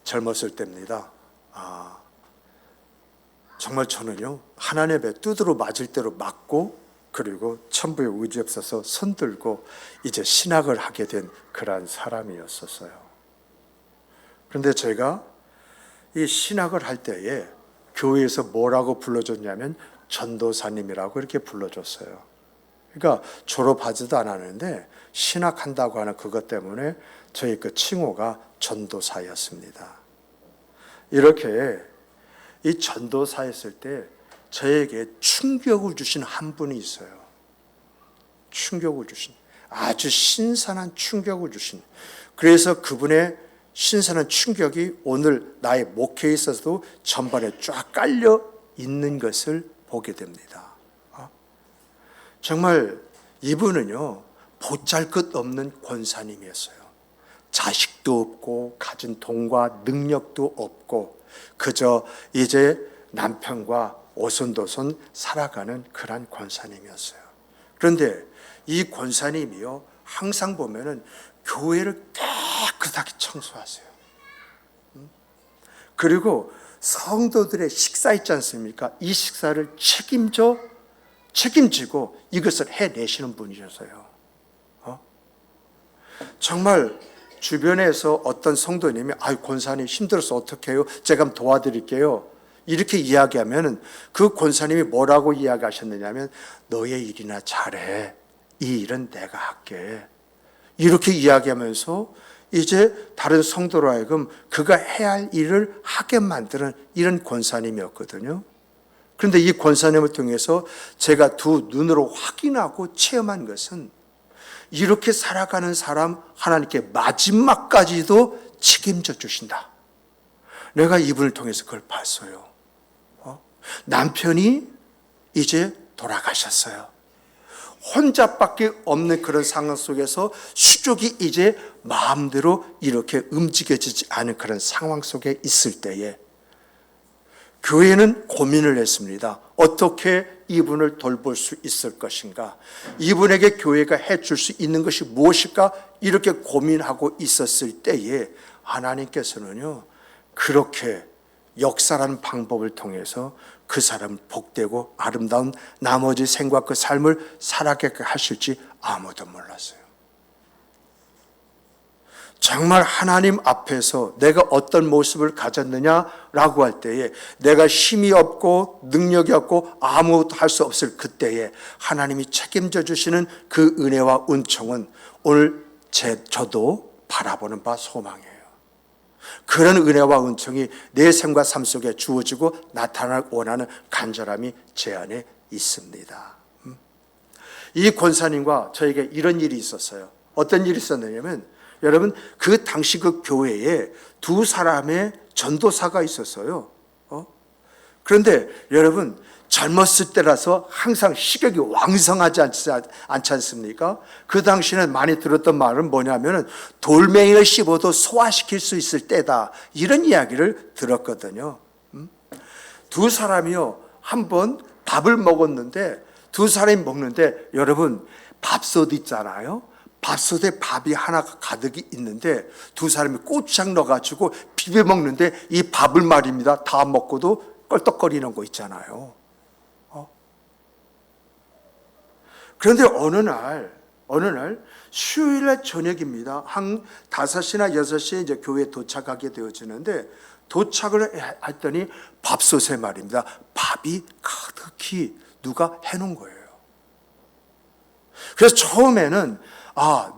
젊었을 때입니다. 정말 저는요, 하나님의 두드러 맞을 대로 맞고, 그리고 천부에 의지 없어서 손들고 이제 신학을 하게 된 그러한 사람이었었어요. 그런데 제가 이 신학을 할 때에 교회에서 뭐라고 불러줬냐면 전도사님이라고 이렇게 불러줬어요. 그러니까 졸업하지도 않았는데 신학한다고 하는 그것 때문에 저희 그 칭호가 전도사였습니다. 이렇게 이 전도사였을 때 저에게 충격을 주신 한 분이 있어요. 충격을 주신, 아주 신선한 충격을 주신. 그래서 그분의 신선한 충격이 오늘 나의 목회에 있어서도 전반에 쫙 깔려 있는 것을 보게 됩니다. 정말 이분은요, 보잘것없는 권사님이었어요. 자식도 없고 가진 돈과 능력도 없고 그저 이제 남편과 오손도손 살아가는 그런 권사님이었어요. 그런데 이 권사님이요, 항상 보면은 교회를 깨끗하게 청소하세요. 그리고 성도들의 식사 있지 않습니까? 이 식사를 책임지고 이것을 해내시는 분이셨어요. 정말 주변에서 어떤 성도님이 권사님 힘들어서 어떻게 해요? 제가 한번 도와드릴게요. 이렇게 이야기하면 그 권사님이 뭐라고 이야기하셨느냐면 너의 일이나 잘해. 이 일은 내가 할게. 이렇게 이야기하면서 이제 다른 성도로 하여금 그가 해야 할 일을 하게 만드는 이런 권사님이었거든요. 그런데 이 권사님을 통해서 제가 두 눈으로 확인하고 체험한 것은 이렇게 살아가는 사람 하나님께 마지막까지도 책임져 주신다. 내가 이분을 통해서 그걸 봤어요. 남편이 이제 돌아가셨어요. 혼자밖에 없는 그런 상황 속에서 수족이 이제 마음대로 이렇게 움직여지지 않은 그런 상황 속에 있을 때에 교회는 고민을 했습니다. 어떻게 이분을 돌볼 수 있을 것인가? 이분에게 교회가 해줄 수 있는 것이 무엇일까? 이렇게 고민하고 있었을 때에 하나님께서는요, 그렇게 역사라는 방법을 통해서 그 사람을 복되고 아름다운 나머지 생과 그 삶을 살아가게 하실지 아무도 몰랐어요. 정말 하나님 앞에서 내가 어떤 모습을 가졌느냐라고 할 때에 내가 힘이 없고 능력이 없고 아무것도 할 수 없을 그때에 하나님이 책임져 주시는 그 은혜와 은총은 오늘 저도 바라보는 바 소망이에요. 그런 은혜와 은총이 내 삶과 삶 속에 주어지고 나타나길 원하는 간절함이 제 안에 있습니다. 이 권사님과 저에게 이런 일이 있었어요. 어떤 일이 있었느냐면 여러분, 그 당시 그 교회에 두 사람의 전도사가 있었어요. 그런데 여러분, 젊었을 때라서 항상 식욕이 왕성하지 않지 않습니까? 그 당시에는 많이 들었던 말은 뭐냐면 돌멩이를 씹어도 소화시킬 수 있을 때다. 이런 이야기를 들었거든요. 두 사람이요, 한번 밥을 먹었는데 두 사람이 먹는데 여러분, 밥솥 있잖아요. 밥솥에 밥이 하나가 가득이 있는데 두 사람이 고추장 넣어가지고 비벼 먹는데 이 밥을 말입니다. 다 먹고도 껄떡거리는 거 있잖아요. 그런데 어느 날 수요일날 저녁입니다. 한 5시나 6시에 이제 교회에 도착하게 되어지는데 도착을 했더니 밥솥에 말입니다. 밥이 가득히 누가 해놓은 거예요. 그래서 처음에는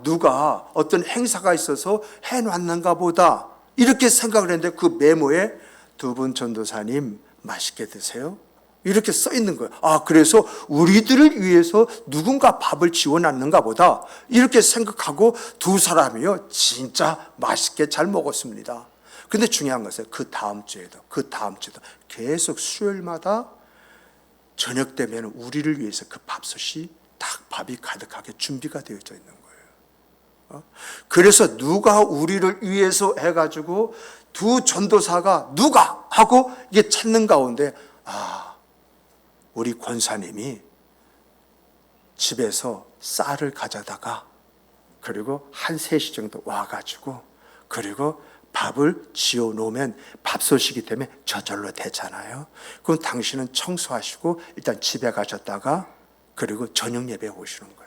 누가 어떤 행사가 있어서 해놨는가 보다 이렇게 생각을 했는데 그 메모에 두 분 전도사님 맛있게 드세요. 이렇게 써 있는 거예요. 그래서 우리들을 위해서 누군가 밥을 지어놨는가 보다 이렇게 생각하고 두 사람이요 진짜 맛있게 잘 먹었습니다. 근데 중요한 것은 그 다음 주에도 계속 수요일마다 저녁 되면 우리를 위해서 그 밥솥이 딱 밥이 가득하게 준비가 되어져 있는 거예요. 그래서 누가 우리를 위해서 해가지고 두 전도사가 누가 하고 이게 찾는 가운데 우리 권사님이 집에서 쌀을 가져다가 그리고 한 3시 정도 와가지고 그리고 밥을 지어 놓으면 밥솥이기 때문에 저절로 되잖아요. 그럼 당신은 청소하시고 일단 집에 가셨다가 그리고 저녁 예배에 오시는 거예요.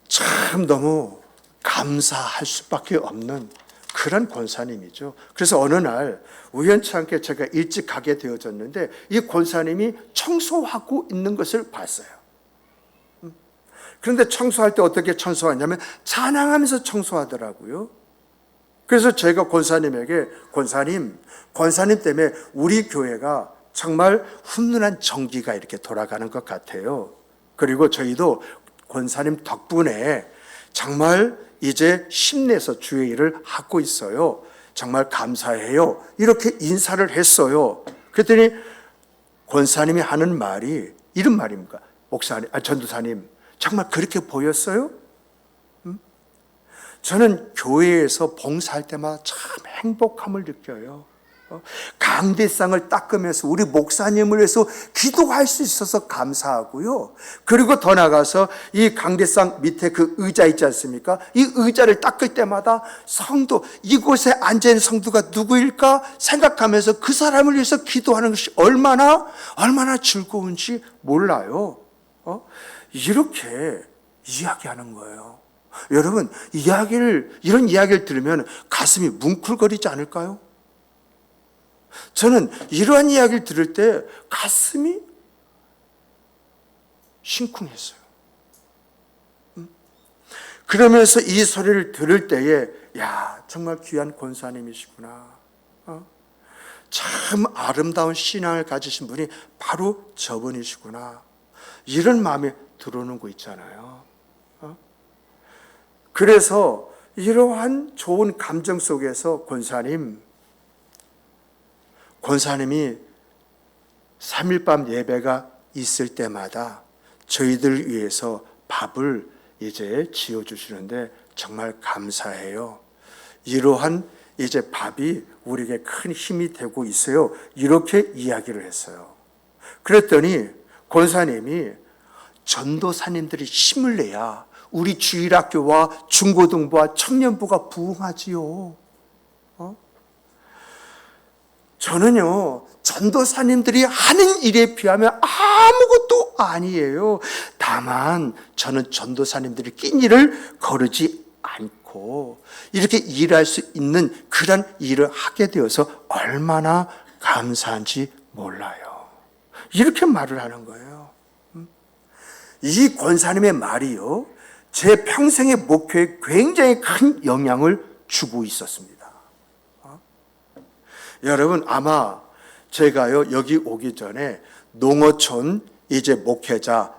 참 너무 감사할 수밖에 없는 그런 권사님이죠. 그래서 어느 날 우연치 않게 제가 일찍 가게 되어졌는데 이 권사님이 청소하고 있는 것을 봤어요. 그런데 청소할 때 어떻게 청소하냐면 찬양하면서 청소하더라고요. 그래서 제가 권사님에게 권사님 때문에 우리 교회가 정말 훈훈한 정기가 이렇게 돌아가는 것 같아요. 그리고 저희도 권사님 덕분에 정말 이제 힘내서 주의 일을 하고 있어요. 정말 감사해요. 이렇게 인사를 했어요. 그랬더니 권사님이 하는 말이 이런 말입니까? 전도사님, 정말 그렇게 보였어요? 저는 교회에서 봉사할 때마다 참 행복함을 느껴요. 강대상을 닦으면서 우리 목사님을 위해서 기도할 수 있어서 감사하고요. 그리고 더 나가서 이 강대상 밑에 그 의자 있지 않습니까? 이 의자를 닦을 때마다 성도, 이곳에 앉아있는 성도가 누구일까 생각하면서 그 사람을 위해서 기도하는 것이 얼마나 즐거운지 몰라요. 이렇게 이야기하는 거예요. 여러분, 이런 이야기를 들으면 가슴이 뭉클거리지 않을까요? 저는 이러한 이야기를 들을 때 가슴이 심쿵했어요. 그러면서 이 소리를 들을 때에 정말 귀한 권사님이시구나. 참 아름다운 신앙을 가지신 분이 바로 저분이시구나. 이런 마음이 들어오는 거 있잖아요. 그래서 이러한 좋은 감정 속에서 권사님이 3일 밤 예배가 있을 때마다 저희들 위해서 밥을 이제 지어주시는데 정말 감사해요. 이러한 이제 밥이 우리에게 큰 힘이 되고 있어요. 이렇게 이야기를 했어요. 그랬더니 권사님이 전도사님들이 힘을 내야 우리 주일학교와 중고등부와 청년부가 부흥하지요. 저는요, 전도사님들이 하는 일에 비하면 아무것도 아니에요. 다만 저는 전도사님들이 낀 일을 거르지 않고 이렇게 일할 수 있는 그런 일을 하게 되어서 얼마나 감사한지 몰라요. 이렇게 말을 하는 거예요. 이 권사님의 말이요, 제 평생의 목표에 굉장히 큰 영향을 주고 있었습니다. 여러분, 아마 제가요 여기 오기 전에 농어촌 이제 목회자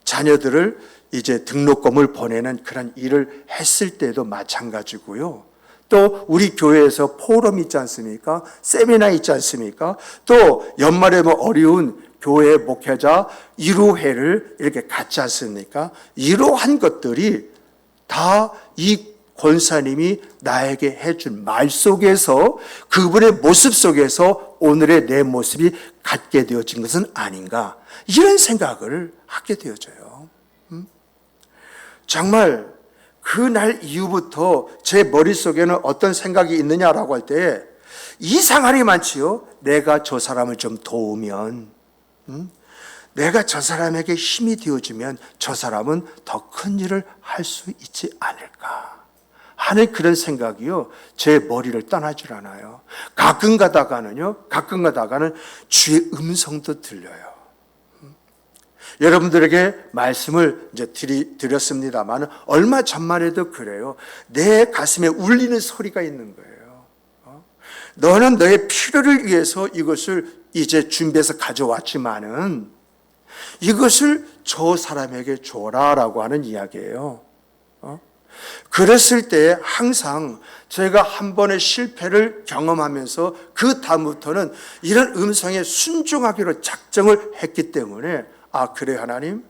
자녀들을 이제 등록금을 보내는 그런 일을 했을 때도 마찬가지고요. 또 우리 교회에서 포럼 있지 않습니까? 세미나 있지 않습니까? 또 연말에 어려운 교회 목회자 1호회를 이렇게 갖지 않습니까? 이러한 것들이 다 이 권사님이 나에게 해준 말 속에서, 그분의 모습 속에서 오늘의 내 모습이 갖게 되어진 것은 아닌가, 이런 생각을 하게 되어져요. 정말 그날 이후부터 제 머릿속에는 어떤 생각이 있느냐라고 할 때 이상하리 많지요. 내가 저 사람을 좀 도우면, 내가 저 사람에게 힘이 되어주면 저 사람은 더 큰 일을 할 수 있지 않을까 하는 그런 생각이요, 제 머리를 떠나질 않아요. 가끔 가다가는 주의 음성도 들려요. 여러분들에게 말씀을 이제 드렸습니다만 얼마 전만 해도 그래요. 내 가슴에 울리는 소리가 있는 거예요. 너는 너의 필요를 위해서 이것을 이제 준비해서 가져왔지만은 이것을 저 사람에게 줘라라고 하는 이야기예요. 그랬을 때 항상 제가 한 번의 실패를 경험하면서 그 다음부터는 이런 음성에 순종하기로 작정을 했기 때문에, 그래 하나님,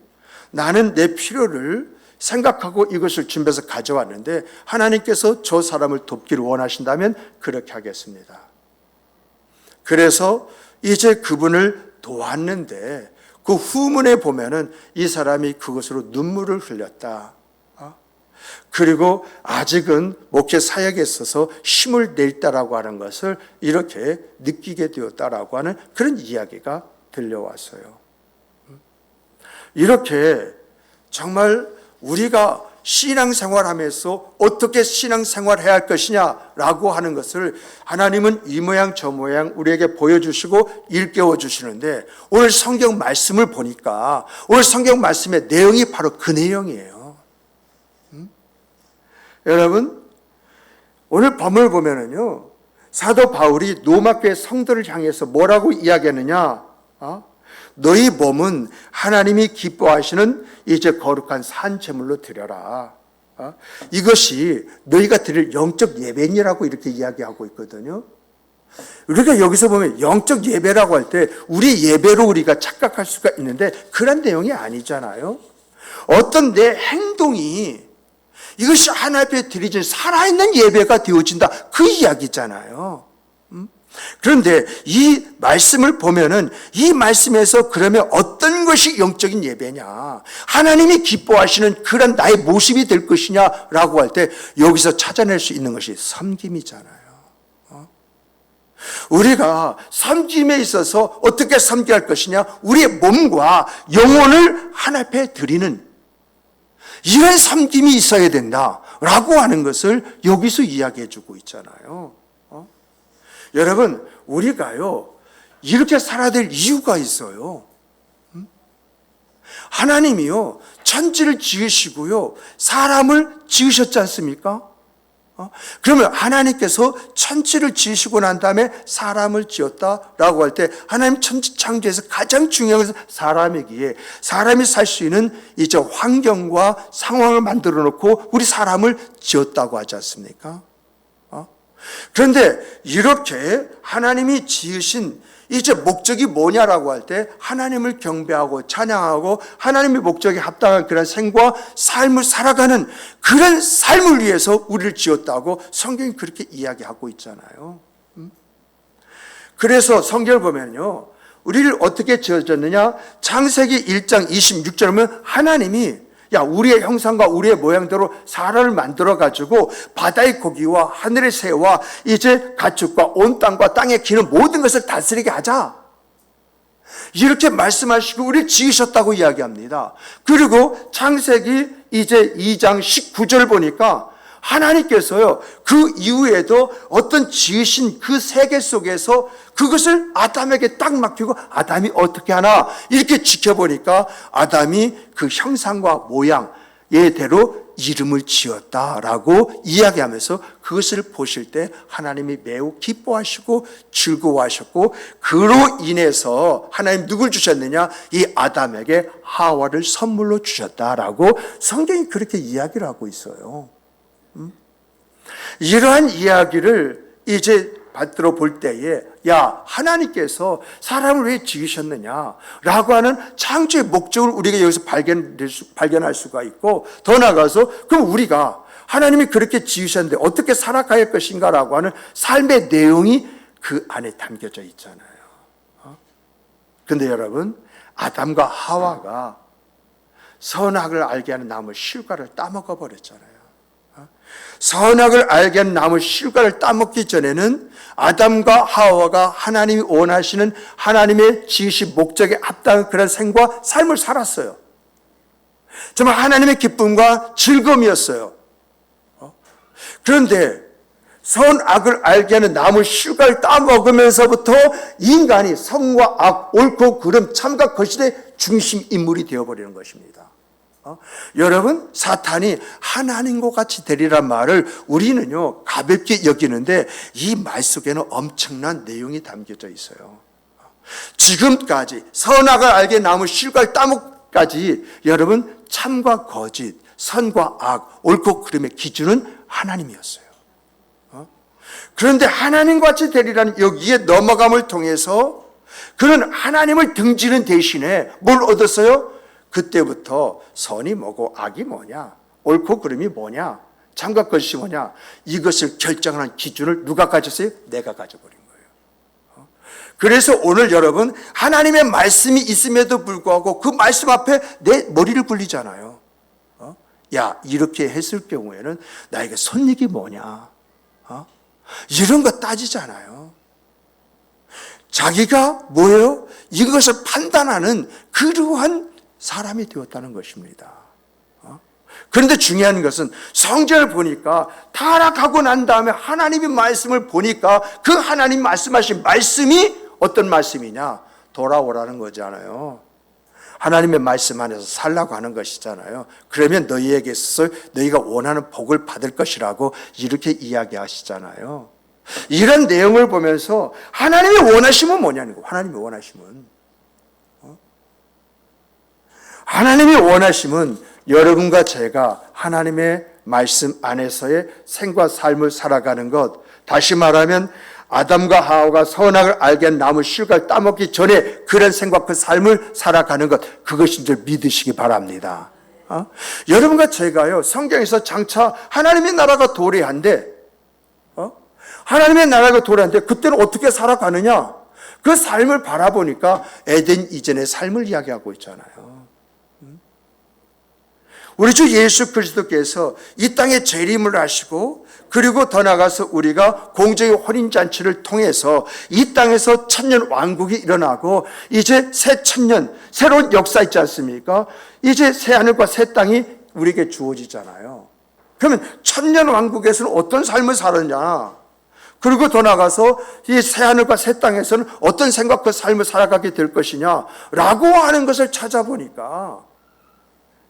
나는 내 필요를 생각하고 이것을 준비해서 가져왔는데 하나님께서 저 사람을 돕기를 원하신다면 그렇게 하겠습니다. 그래서 이제 그분을 도왔는데 그 후문에 보면은 이 사람이 그것으로 눈물을 흘렸다. 그리고 아직은 목회 사역에 있어서 힘을 낼다라고 하는 것을 이렇게 느끼게 되었다라고 하는 그런 이야기가 들려왔어요. 이렇게 정말 우리가 신앙생활하면서 어떻게 신앙생활해야 할 것이냐라고 하는 것을 하나님은 이 모양 저 모양 우리에게 보여주시고 일깨워 주시는데, 오늘 성경 말씀을 보니까 오늘 성경 말씀의 내용이 바로 그 내용이에요. 여러분, 오늘 본문을 보면은요, 사도 바울이 로마 교회 성도를 향해서 뭐라고 이야기하느냐? 너희 몸은 하나님이 기뻐하시는 이제 거룩한 산 제물로 드려라. 이것이 너희가 드릴 영적 예배니라고 이렇게 이야기하고 있거든요. 우리가 여기서 보면 영적 예배라고 할 때 우리 예배로 우리가 착각할 수가 있는데 그런 내용이 아니잖아요. 어떤 내 행동이 이것이 하나님 앞에 드리진 살아있는 예배가 되어진다, 그 이야기잖아요. 그런데 이 말씀을 보면은 이 말씀에서 그러면 어떤 것이 영적인 예배냐, 하나님이 기뻐하시는 그런 나의 모습이 될 것이냐라고 할 때 여기서 찾아낼 수 있는 것이 섬김이잖아요. 우리가 섬김에 있어서 어떻게 섬겨야 할 것이냐, 우리의 몸과 영혼을 하나님 앞에 드리는 이런 섬김이 있어야 된다라고 하는 것을 여기서 이야기해 주고 있잖아요. 여러분, 우리가요 이렇게 살아야 될 이유가 있어요. 하나님이요 천지를 지으시고요 사람을 지으셨지 않습니까? 그러면 하나님께서 천지를 지으시고 난 다음에 사람을 지었다라고 할 때 하나님 천지 창조에서 가장 중요한 것은 사람이기에 사람이 살 수 있는 이제 환경과 상황을 만들어 놓고 우리 사람을 지었다고 하지 않습니까? 그런데 이렇게 하나님이 지으신 이제 목적이 뭐냐라고 할 때 하나님을 경배하고 찬양하고 하나님의 목적에 합당한 그런 생과 삶을 살아가는 그런 삶을 위해서 우리를 지었다고 성경이 그렇게 이야기하고 있잖아요. 그래서 성경을 보면요, 우리를 어떻게 지어졌느냐, 창세기 1장 26절에 보면 하나님이 우리의 형상과 우리의 모양대로 사람을 만들어 가지고 바다의 고기와 하늘의 새와 이제 가축과 온 땅과 땅에 기는 모든 것을 다스리게 하자, 이렇게 말씀하시고 우리를 지으셨다고 이야기합니다. 그리고 창세기 이제 2장 19절 보니까 하나님께서요 그 이후에도 어떤 지으신 그 세계 속에서 그것을 아담에게 딱 맡기고 아담이 어떻게 하나 이렇게 지켜보니까 아담이 그 형상과 모양예대로 이름을 지었다라고 이야기하면서 그것을 보실 때 하나님이 매우 기뻐하시고 즐거워하셨고, 그로 인해서 하나님 누굴 주셨느냐, 이 아담에게 하와를 선물로 주셨다라고 성경이 그렇게 이야기를 하고 있어요. 이러한 이야기를 이제 받들어 볼 때에 하나님께서 사람을 왜 지으셨느냐라고 하는 창조의 목적을 우리가 여기서 발견할 수가 있고, 더 나아가서 그럼 우리가 하나님이 그렇게 지으셨는데 어떻게 살아가야 할 것인가라고 하는 삶의 내용이 그 안에 담겨져 있잖아요. 그런데 여러분, 아담과 하와가 선악을 알게 하는 나무 실과를 따먹어 버렸잖아요. 선악을 알게 하는 나무 실과를 따먹기 전에는 아담과 하와가 하나님이 원하시는 하나님의 지으신 목적에 합당한 그런 생과 삶을 살았어요. 정말 하나님의 기쁨과 즐거움이었어요. 그런데 선악을 알게 하는 나무 실과를 따먹으면서부터 인간이 선과 악, 옳고 그름, 참과 거짓의 중심 인물이 되어버리는 것입니다. 여러분, 사탄이 하나님과 같이 되리란 말을 우리는요 가볍게 여기는데 이 말 속에는 엄청난 내용이 담겨져 있어요. 지금까지 선악을 알게 나무 실과를 따먹기까지 여러분 참과 거짓, 선과 악, 옳고 그름의 기준은 하나님이었어요. 그런데 하나님과 같이 되리라는 여기에 넘어감을 통해서 그는 하나님을 등지는 대신에 뭘 얻었어요? 그때부터 선이 뭐고 악이 뭐냐, 옳고 그름이 뭐냐, 참과 거짓이 뭐냐, 이것을 결정하는 기준을 누가 가졌어요? 내가 가져버린 거예요. 그래서 오늘 여러분, 하나님의 말씀이 있음에도 불구하고 그 말씀 앞에 내 머리를 굴리잖아요. 야, 이렇게 했을 경우에는 나에게 손익이 뭐냐? 이런 거 따지잖아요. 자기가 뭐예요? 이것을 판단하는 그러한 사람이 되었다는 것입니다. 그런데 중요한 것은 성경을 보니까 타락하고 난 다음에 하나님의 말씀을 보니까 그 하나님 말씀하신 말씀이 어떤 말씀이냐? 돌아오라는 거잖아요. 하나님의 말씀 안에서 살라고 하는 것이잖아요. 그러면 너희에게 있어서 너희가 원하는 복을 받을 것이라고 이렇게 이야기하시잖아요. 이런 내용을 보면서 하나님의 원하심은 뭐냐는 거예요. 하나님의 원하심은. 하나님의 원하심은 여러분과 제가 하나님의 말씀 안에서의 생과 삶을 살아가는 것, 다시 말하면 아담과 하와가 선악을 알게 한 나무 실과를 따먹기 전에 그런 생과 그 삶을 살아가는 것, 그것인 줄 믿으시기 바랍니다. 여러분과 제가요, 성경에서 장차 하나님의 나라가 도래한데, 하나님의 나라가 도래한데 그때는 어떻게 살아가느냐? 그 삶을 바라보니까 에덴 이전의 삶을 이야기하고 있잖아요. 우리 주 예수 그리스도께서 이 땅에 재림을 하시고, 그리고 더 나아가서 우리가 공정의 혼인잔치를 통해서 이 땅에서 천년 왕국이 일어나고 이제 새 천년, 새로운 역사 있지 않습니까? 이제 새 하늘과 새 땅이 우리에게 주어지잖아요. 그러면 천년 왕국에서는 어떤 삶을 살았냐? 그리고 더 나아가서 이 새 하늘과 새 땅에서는 어떤 생각과 삶을 살아가게 될 것이냐라고 하는 것을 찾아보니까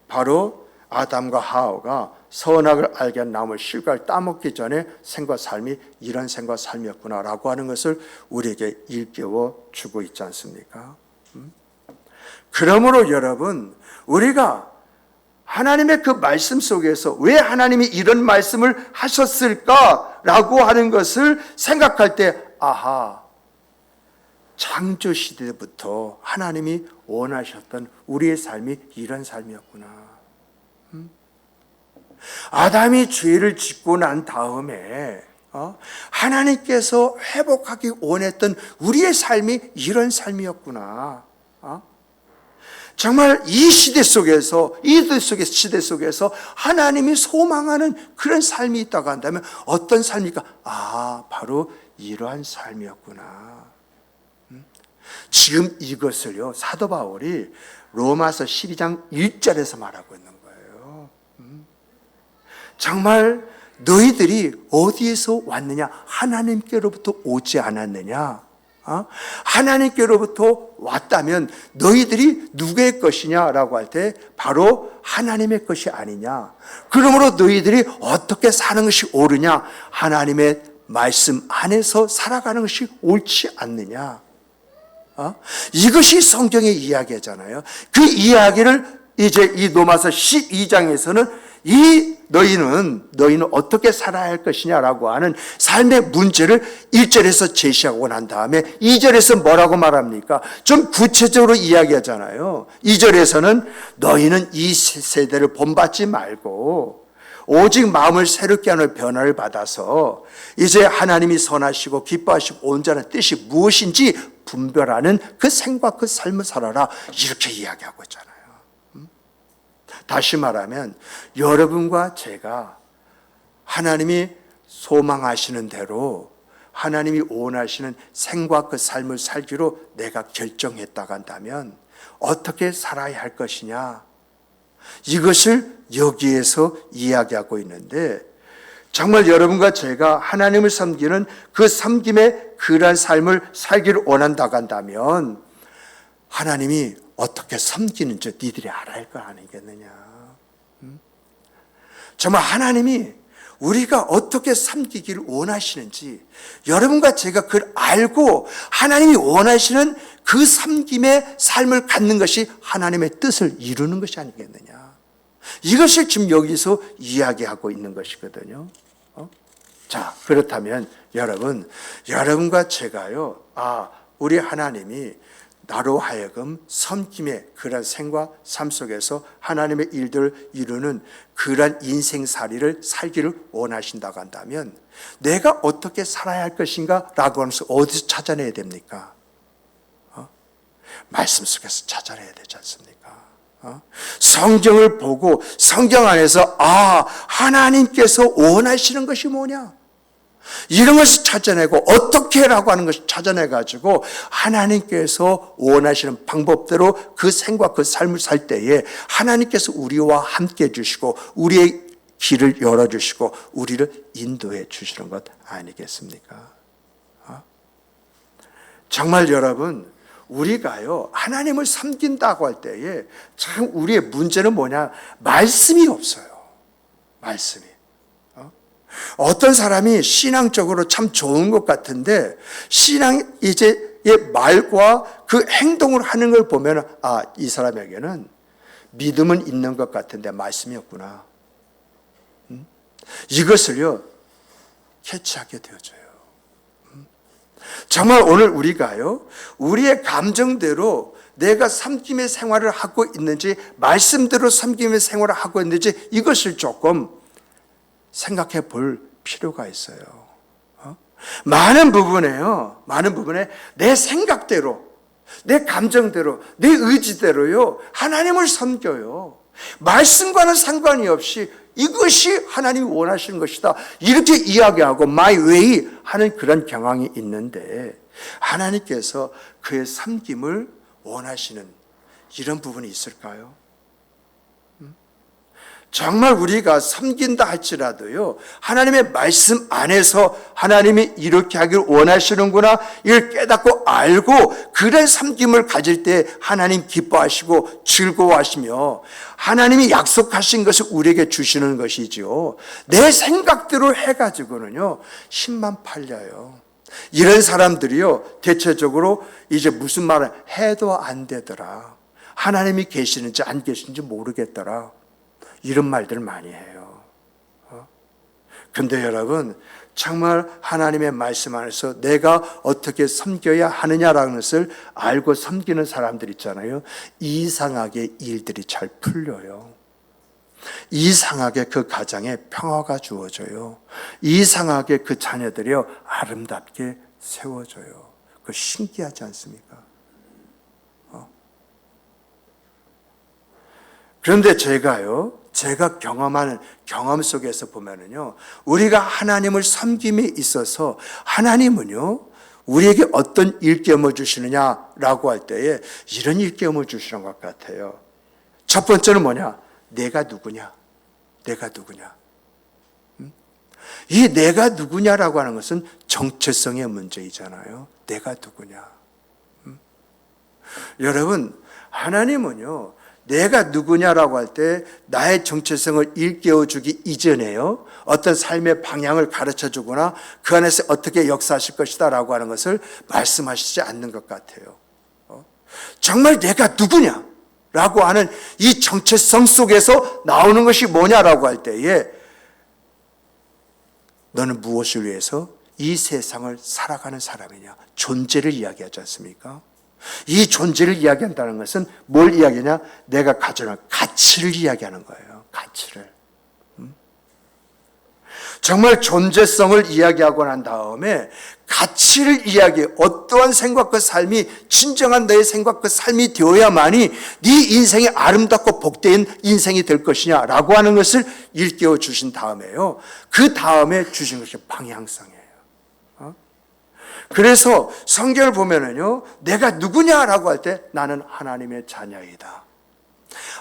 바로 아담과 하와가 선악을 알게 한 나무 실과를 따먹기 전에 생과 삶이 이런 생과 삶이었구나라고 하는 것을 우리에게 일깨워 주고 있지 않습니까? 그러므로 여러분, 우리가 하나님의 그 말씀 속에서 왜 하나님이 이런 말씀을 하셨을까라고 하는 것을 생각할 때, 아하, 창조 시대부터 하나님이 원하셨던 우리의 삶이 이런 삶이었구나. 아담이 죄를 짓고 난 다음에 하나님께서 회복하기 원했던 우리의 삶이 이런 삶이었구나. 정말 이 시대 속에서, 시대 속에서 하나님이 소망하는 그런 삶이 있다고 한다면 어떤 삶입니까? 바로 이러한 삶이었구나. 지금 이것을요, 사도 바울이 로마서 12장 1절에서 말하고 있는 거예요. 정말 너희들이 어디에서 왔느냐? 하나님께로부터 오지 않았느냐? 하나님께로부터 왔다면 너희들이 누구의 것이냐라고 할 때 바로 하나님의 것이 아니냐? 그러므로 너희들이 어떻게 사는 것이 옳으냐? 하나님의 말씀 안에서 살아가는 것이 옳지 않느냐? 이것이 성경의 이야기잖아요. 그 이야기를 이제 이 로마서 12장에서는 너희는 어떻게 살아야 할 것이냐라고 하는 삶의 문제를 1절에서 제시하고 난 다음에 2절에서 뭐라고 말합니까? 좀 구체적으로 이야기하잖아요. 2절에서는 너희는 이 세대를 본받지 말고 오직 마음을 새롭게 하는 변화를 받아서 이제 하나님이 선하시고 기뻐하시고 온전한 뜻이 무엇인지 분별하는 그 생과 그 삶을 살아라, 이렇게 이야기하고 있잖아요. 다시 말하면 여러분과 제가 하나님이 소망하시는 대로 하나님이 원하시는 생과 그 삶을 살기로 내가 결정했다고 한다면 어떻게 살아야 할 것이냐, 이것을 여기에서 이야기하고 있는데, 정말 여러분과 제가 하나님을 섬기는 그 섬김의 그러한 삶을 살기를 원한다고 한다면 하나님이 어떻게 섬기는지 니들이 알아야 할 거 아니겠느냐. 정말 하나님이 우리가 어떻게 섬기기를 원하시는지 여러분과 제가 그걸 알고 하나님이 원하시는 그 섬김의 삶을 갖는 것이 하나님의 뜻을 이루는 것이 아니겠느냐. 이것을 지금 여기서 이야기하고 있는 것이거든요. 자, 그렇다면 여러분과 제가요, 우리 하나님이 나로 하여금 섬김의 그런 생과 삶 속에서 하나님의 일들을 이루는 그런 인생살이를 살기를 원하신다고 한다면 내가 어떻게 살아야 할 것인가 라고 하면서 어디서 찾아내야 됩니까? 말씀 속에서 찾아내야 되지 않습니까? 성경을 보고 성경 안에서 하나님께서 원하시는 것이 뭐냐? 이런 것을 찾아내고 어떻게라고 하는 것을 찾아내가지고 하나님께서 원하시는 방법대로 그 생각 그 삶을 살 때에 하나님께서 우리와 함께 해주시고 우리의 길을 열어주시고 우리를 인도해 주시는 것 아니겠습니까? 정말 여러분, 우리가요 하나님을 섬긴다고 할 때에 참 우리의 문제는 뭐냐? 말씀이 없어요. 말씀이. 어떤 사람이 신앙적으로 참 좋은 것 같은데 신앙 이제의 말과 그 행동을 하는 걸 보면 이 사람에게는 믿음은 있는 것 같은데 말씀이 없구나. 이것을요 캐치하게 되어져요. 정말 오늘 우리가요 우리의 감정대로 내가 섬김의 생활을 하고 있는지 말씀대로 섬김의 생활을 하고 있는지 이것을 조금 생각해 볼 필요가 있어요. 많은 부분에 내 생각대로, 내 감정대로, 내 의지대로요 하나님을 섬겨요. 말씀과는 상관이 없이 이것이 하나님이 원하시는 것이다 이렇게 이야기하고 my way 하는 그런 경향이 있는데 하나님께서 그의 섬김을 원하시는 이런 부분이 있을까요? 정말 우리가 섬긴다 할지라도요 하나님의 말씀 안에서 하나님이 이렇게 하기를 원하시는구나 이걸 깨닫고 알고 그런 섬김을 가질 때 하나님 기뻐하시고 즐거워하시며 하나님이 약속하신 것을 우리에게 주시는 것이죠. 내 생각대로 해가지고는요 힘만 팔려요. 이런 사람들이요 대체적으로 이제 무슨 말을 해도 안 되더라, 하나님이 계시는지 안 계시는지 모르겠더라, 이런 말들을 많이 해요. 그런데 여러분 정말 하나님의 말씀 안에서 내가 어떻게 섬겨야 하느냐라는 것을 알고 섬기는 사람들 있잖아요. 이상하게 일들이 잘 풀려요. 이상하게 그 가정에 평화가 주어져요. 이상하게 그 자녀들이요 아름답게 세워져요. 그거 신기하지 않습니까? 그런데 제가 경험하는 경험 속에서 보면은요, 우리가 하나님을 섬김에 있어서 하나님은요, 우리에게 어떤 일깨움을 주시느냐라고 할 때에 이런 일깨움을 주시는 것 같아요. 첫 번째는 뭐냐? 내가 누구냐? 내가 누구냐? 이 내가 누구냐라고 하는 것은 정체성의 문제이잖아요. 내가 누구냐? 여러분, 하나님은요, 내가 누구냐라고 할 때 나의 정체성을 일깨워주기 이전에요 어떤 삶의 방향을 가르쳐주거나 그 안에서 어떻게 역사하실 것이다 라고 하는 것을 말씀하시지 않는 것 같아요. 정말 내가 누구냐라고 하는 이 정체성 속에서 나오는 것이 뭐냐라고 할 때에 너는 무엇을 위해서 이 세상을 살아가는 사람이냐, 존재를 이야기하지 않습니까? 이 존재를 이야기한다는 것은 뭘 이야기하냐? 내가 가져는 가치를 이야기하는 거예요. 가치를. 정말 존재성을 이야기하고 난 다음에 가치를 이야기해. 어떠한 생각과 삶이 진정한 너의 생각과 삶이 되어야만이 네 인생이 아름답고 복된 인생이 될 것이냐라고 하는 것을 일깨워 주신 다음에요. 그 다음에 주신 것이 방향성이에요. 그래서 성경을 보면은요, 내가 누구냐라고 할 때 나는 하나님의 자녀이다,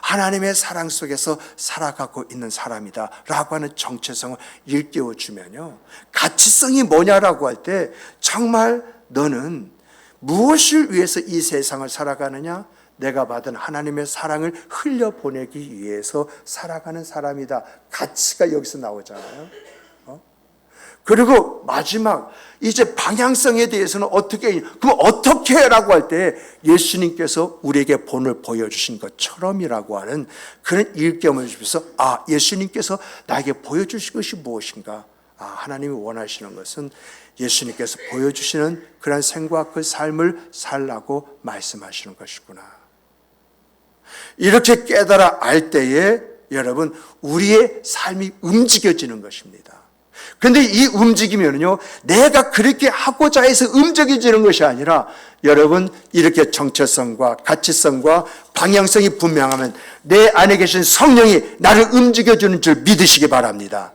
하나님의 사랑 속에서 살아가고 있는 사람이다 라고 하는 정체성을 일깨워 주면요, 가치성이 뭐냐라고 할 때 정말 너는 무엇을 위해서 이 세상을 살아가느냐? 내가 받은 하나님의 사랑을 흘려보내기 위해서 살아가는 사람이다. 가치가 여기서 나오잖아요. 그리고 마지막 이제 방향성에 대해서는 그럼 어떻게 라고 할 때 예수님께서 우리에게 본을 보여주신 것처럼이라고 하는 그런 일깨움을 주면서 예수님께서 나에게 보여주신 것이 무엇인가? 하나님이 원하시는 것은 예수님께서 보여주시는 그런 생각 그 삶을 살라고 말씀하시는 것이구나. 이렇게 깨달아 알 때에 여러분 우리의 삶이 움직여지는 것입니다. 그런데 이 움직이면요, 내가 그렇게 하고자 해서 움직여지는 것이 아니라 여러분 이렇게 정체성과 가치성과 방향성이 분명하면 내 안에 계신 성령이 나를 움직여주는 줄 믿으시기 바랍니다.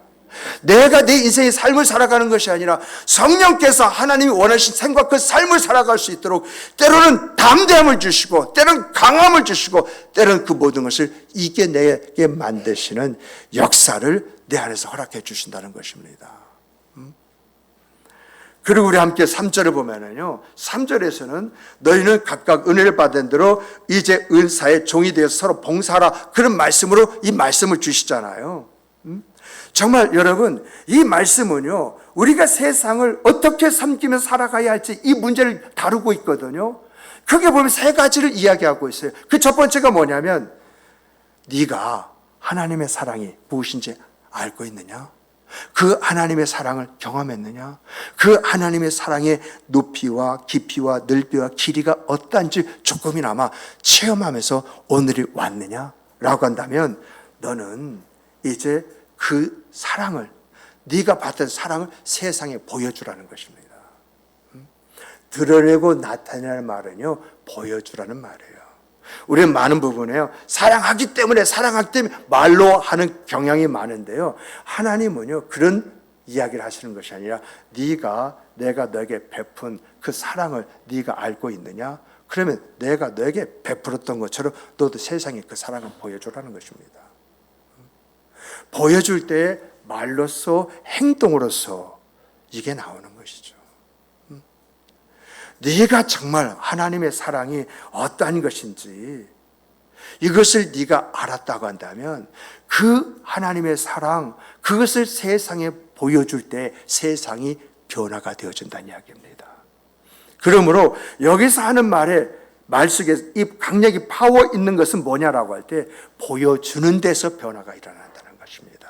내가 내 인생의 삶을 살아가는 것이 아니라 성령께서 하나님이 원하신 생각 그 삶을 살아갈 수 있도록 때로는 담대함을 주시고 때로는 강함을 주시고 때로는 그 모든 것을 이겨내게 만드시는 역사를 내 안에서 허락해 주신다는 것입니다. 그리고 우리 함께 3절을 보면은요, 3절에서는 너희는 각각 은혜를 받은 대로 이제 은사의 종이 되어서 서로 봉사하라, 그런 말씀으로 이 말씀을 주시잖아요. 정말 여러분, 이 말씀은요, 우리가 세상을 어떻게 섬기며 살아가야 할지 이 문제를 다루고 있거든요. 크게 보면 세 가지를 이야기하고 있어요. 그 첫 번째가 뭐냐면 네가 하나님의 사랑이 무엇인지 알고 있느냐? 그 하나님의 사랑을 경험했느냐? 그 하나님의 사랑의 높이와 깊이와 넓이와 길이가 어떠한지 조금이나마 체험하면서 오늘이 왔느냐? 라고 한다면 너는 이제 그 사랑을, 네가 받은 사랑을 세상에 보여주라는 것입니다. 드러내고 나타내는 말은요, 보여주라는 말이에요. 우리는 많은 부분에요, 사랑하기 때문에 말로 하는 경향이 많은데요, 하나님은요 그런 이야기를 하시는 것이 아니라 내가 너에게 베푼 그 사랑을 네가 알고 있느냐? 그러면 내가 너에게 베풀었던 것처럼 너도 세상에 그 사랑을 보여주라는 것입니다. 보여줄 때 말로써 행동으로서 이게 나오는 것이죠. 네가 정말 하나님의 사랑이 어떠한 것인지 이것을 네가 알았다고 한다면 그 하나님의 사랑, 그것을 세상에 보여줄 때 세상이 변화가 되어진다는 이야기입니다. 그러므로 여기서 하는 말 속에 이 강력이 파워 있는 것은 뭐냐라고 할 때 보여주는 데서 변화가 일어난다는 것입니다.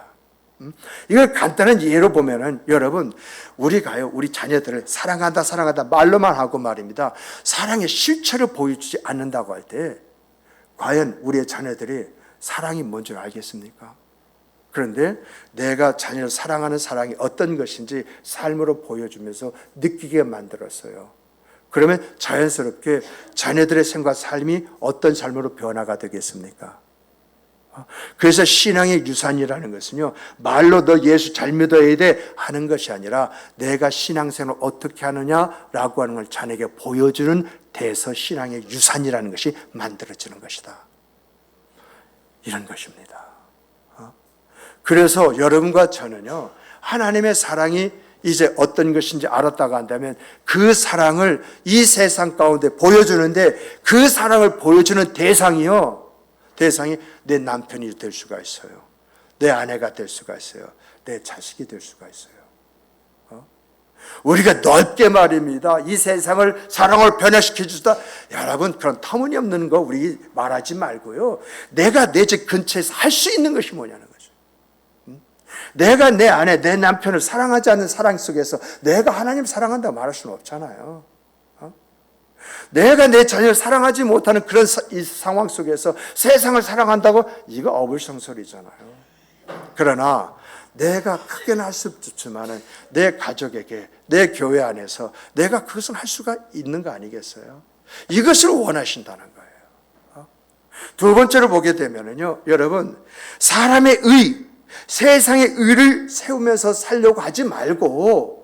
이걸 간단한 예로 보면은 여러분, 우리가요, 우리 자녀들을 사랑한다 말로만 하고 말입니다, 사랑의 실체를 보여주지 않는다고 할 때 과연 우리의 자녀들이 사랑이 뭔지 알겠습니까? 그런데 내가 자녀를 사랑하는 사랑이 어떤 것인지 삶으로 보여주면서 느끼게 만들었어요. 그러면 자연스럽게 자녀들의 생과 삶이 어떤 삶으로 변화가 되겠습니까? 그래서 신앙의 유산이라는 것은요, 말로 너 예수 잘 믿어야 돼 하는 것이 아니라 내가 신앙생활을 어떻게 하느냐라고 하는 걸 자녀에게 보여주는 데서 신앙의 유산이라는 것이 만들어지는 것이다, 이런 것입니다. 그래서 여러분과 저는요, 하나님의 사랑이 이제 어떤 것인지 알았다고 한다면 그 사랑을 이 세상 가운데 보여주는데 그 사랑을 보여주는 대상이 내 남편이 될 수가 있어요. 내 아내가 될 수가 있어요. 내 자식이 될 수가 있어요. 우리가 넓게 말입니다, 이 세상을 사랑을 변화시켜 주다. 여러분, 그런 터무니없는 거 우리 말하지 말고요, 내가 내 집 근처에서 할 수 있는 것이 뭐냐는 거죠. 내가 내 아내, 내 남편을 사랑하지 않는 사랑 속에서 내가 하나님 사랑한다고 말할 수는 없잖아요. 내가 내 자녀를 사랑하지 못하는 그런 이 상황 속에서 세상을 사랑한다고, 이거 어불성설이잖아요. 그러나 내가 크게는 할 수 없지만 내 가족에게, 내 교회 안에서 내가 그것을 할 수가 있는 거 아니겠어요? 이것을 원하신다는 거예요. 두 번째로 보게 되면요, 여러분, 사람의 의, 세상의 의를 세우면서 살려고 하지 말고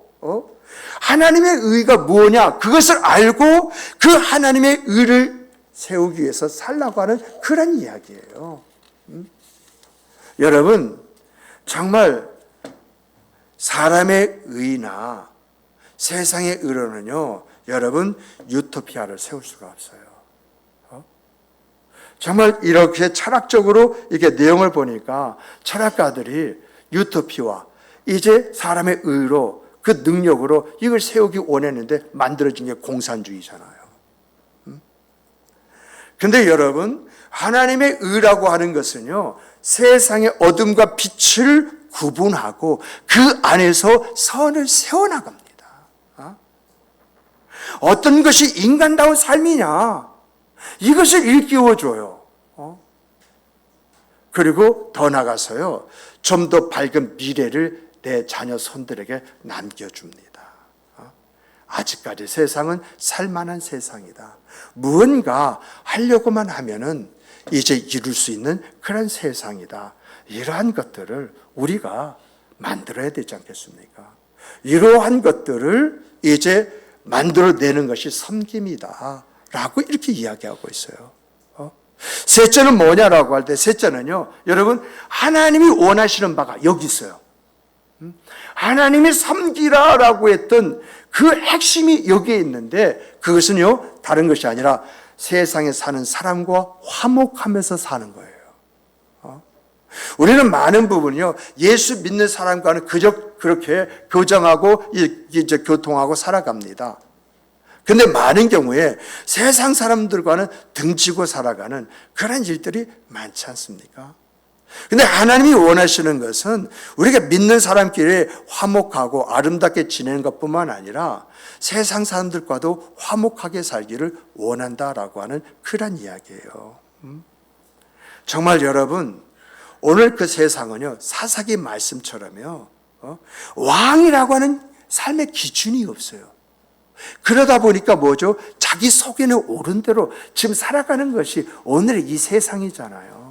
하나님의 의가 뭐냐, 그것을 알고 그 하나님의 의를 세우기 위해서 살라고 하는 그런 이야기예요. 여러분, 정말 사람의 의나 세상의 의로는요, 여러분, 유토피아를 세울 수가 없어요. 정말 이렇게 철학적으로 이렇게 내용을 보니까 철학가들이 유토피아, 이제 사람의 의로 그 능력으로 이걸 세우기 원했는데 만들어진 게 공산주의잖아요. 근데 여러분, 하나님의 의라고 하는 것은요, 세상의 어둠과 빛을 구분하고 그 안에서 선을 세워나갑니다. 어떤 것이 인간다운 삶이냐, 이것을 일깨워줘요. 그리고 더 나가서요, 좀 더 밝은 미래를 내 자녀 손들에게 남겨줍니다. 아직까지 세상은 살만한 세상이다. 무언가 하려고만 하면은 이제 이룰 수 있는 그런 세상이다. 이러한 것들을 우리가 만들어야 되지 않겠습니까? 이러한 것들을 이제 만들어내는 것이 섬김이다 라고 이렇게 이야기하고 있어요. 셋째는 뭐냐라고 할 때, 셋째는요, 여러분, 하나님이 원하시는 바가 여기 있어요. 하나님이 섬기라라고 했던 그 핵심이 여기에 있는데, 그것은요, 다른 것이 아니라 세상에 사는 사람과 화목하면서 사는 거예요. 우리는 많은 부분이요, 예수 믿는 사람과는 그저 그렇게 교정하고 이제 교통하고 살아갑니다. 근데 많은 경우에 세상 사람들과는 등지고 살아가는 그런 일들이 많지 않습니까? 근데 하나님이 원하시는 것은 우리가 믿는 사람끼리 화목하고 아름답게 지내는 것뿐만 아니라 세상 사람들과도 화목하게 살기를 원한다라고 하는 그런 이야기예요. 정말 여러분, 오늘 그 세상은요, 사사기 말씀처럼요, 왕이라고 하는 삶의 기준이 없어요. 그러다 보니까 뭐죠? 자기 속에는 옳은 대로 지금 살아가는 것이 오늘의 이 세상이잖아요.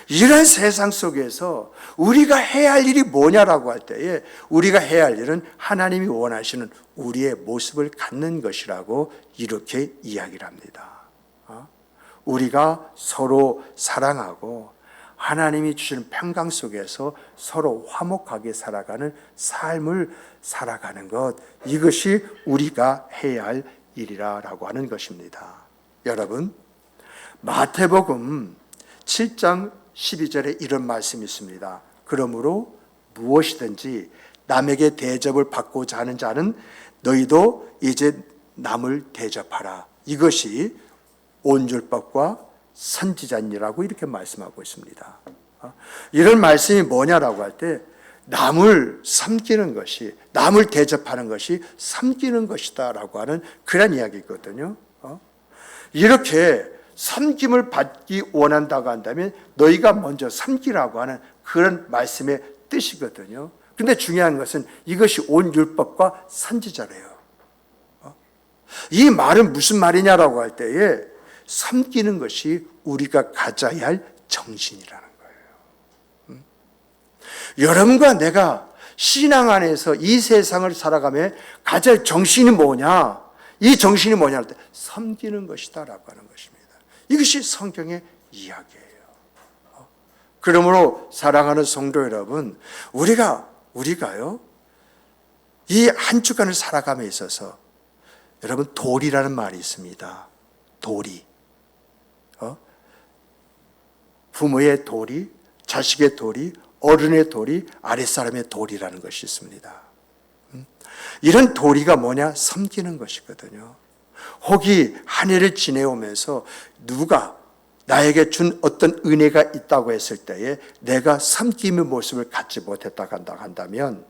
이런 세상 속에서 우리가 해야 할 일이 뭐냐라고 할 때에 우리가 해야 할 일은 하나님이 원하시는 우리의 모습을 갖는 것이라고 이렇게 이야기를 합니다. 우리가 서로 사랑하고 하나님이 주시는 평강 속에서 서로 화목하게 살아가는 삶을 살아가는 것, 이것이 우리가 해야 할 일이라고 하는 것입니다. 여러분, 마태복음 7장 12절에 이런 말씀이 있습니다. 그러므로 무엇이든지 남에게 대접을 받고자 하는 자는 너희도 이제 남을 대접하라. 이것이 온율법과 선지자니라고 이렇게 말씀하고 있습니다. 이런 말씀이 뭐냐라고 할 때 남을 섬기는 것이, 남을 대접하는 것이 섬기는 것이다라고 하는 그런 이야기거든요. 이렇게 섬김을 받기 원한다고 한다면 너희가 먼저 섬기라고 하는 그런 말씀의 뜻이거든요. 근데 중요한 것은 이것이 온 율법과 선지자래요. 이 말은 무슨 말이냐라고 할 때에 섬기는 것이 우리가 가져야 할 정신이라는 거예요. 여러분과 내가 신앙 안에서 이 세상을 살아가며 가져야 할 정신이 뭐냐? 이 정신이 뭐냐 할 때 섬기는 것이다라고 하는 것입니다. 이것이 성경의 이야기예요. 그러므로 사랑하는 성도 여러분, 우리가요, 이 한 주간을 살아감에 있어서 여러분, 도리라는 말이 있습니다. 도리. 부모의 도리, 자식의 도리, 어른의 도리, 아랫사람의 도리라는 것이 있습니다. 이런 도리가 뭐냐? 섬기는 것이거든요. 혹이 한 해를 지내오면서 누가 나에게 준 어떤 은혜가 있다고 했을 때에 내가 섬김의 모습을 갖지 못했다고 한다면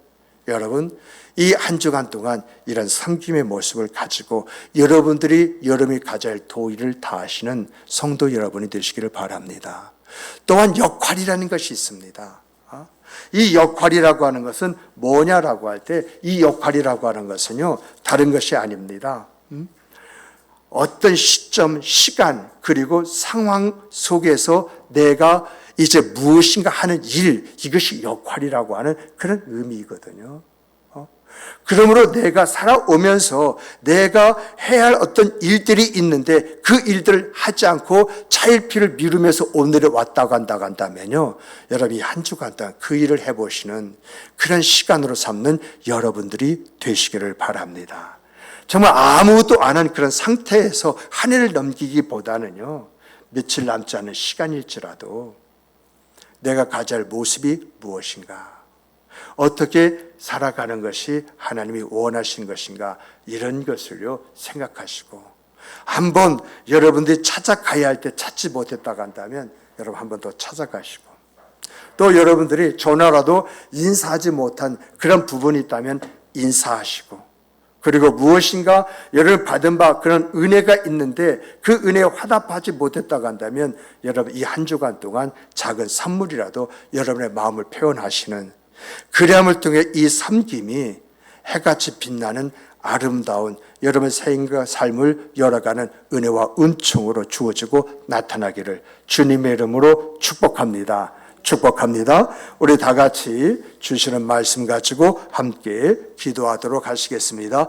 여러분, 이 한 주간 동안 이런 섬김의 모습을 가지고 여러분이 가져야 할 도리를 다하시는 성도 여러분이 되시기를 바랍니다. 또한 역할이라는 것이 있습니다. 이 역할이라고 하는 것은 뭐냐라고 할 때 이 역할이라고 하는 것은요, 다른 것이 아닙니다. 어떤 시점, 시간, 그리고 상황 속에서 내가 이제 무엇인가 하는 일, 이것이 역할이라고 하는 그런 의미이거든요. 그러므로 내가 살아오면서 내가 해야 할 어떤 일들이 있는데 그 일들을 하지 않고 차일피를 미루면서 오늘에 왔다고 한다면요, 여러분이 한 주간 동안 그 일을 해보시는 그런 시간으로 삼는 여러분들이 되시기를 바랍니다. 정말 아무것도 안 한 그런 상태에서 한 해를 넘기기보다는요, 며칠 남지 않은 시간일지라도 내가 가져야 할 모습이 무엇인가, 어떻게 살아가는 것이 하나님이 원하신 것인가, 이런 것을요 생각하시고, 한번 여러분들이 찾아가야 할 때 찾지 못했다고 한다면 여러분 한 번 더 찾아가시고, 또 여러분들이 전화라도 인사하지 못한 그런 부분이 있다면 인사하시고, 그리고 무엇인가 여러분 받은 바 그런 은혜가 있는데 그 은혜에 화답하지 못했다고 한다면 여러분 이 한 주간 동안 작은 선물이라도 여러분의 마음을 표현하시는, 그리함을 통해 이 섬김이 해같이 빛나는 아름다운 여러분의 생과 삶을 열어가는 은혜와 은총으로 주어지고 나타나기를 주님의 이름으로 축복합니다. 축복합니다. 우리 다 같이 주시는 말씀 가지고 함께 기도하도록 하시겠습니다.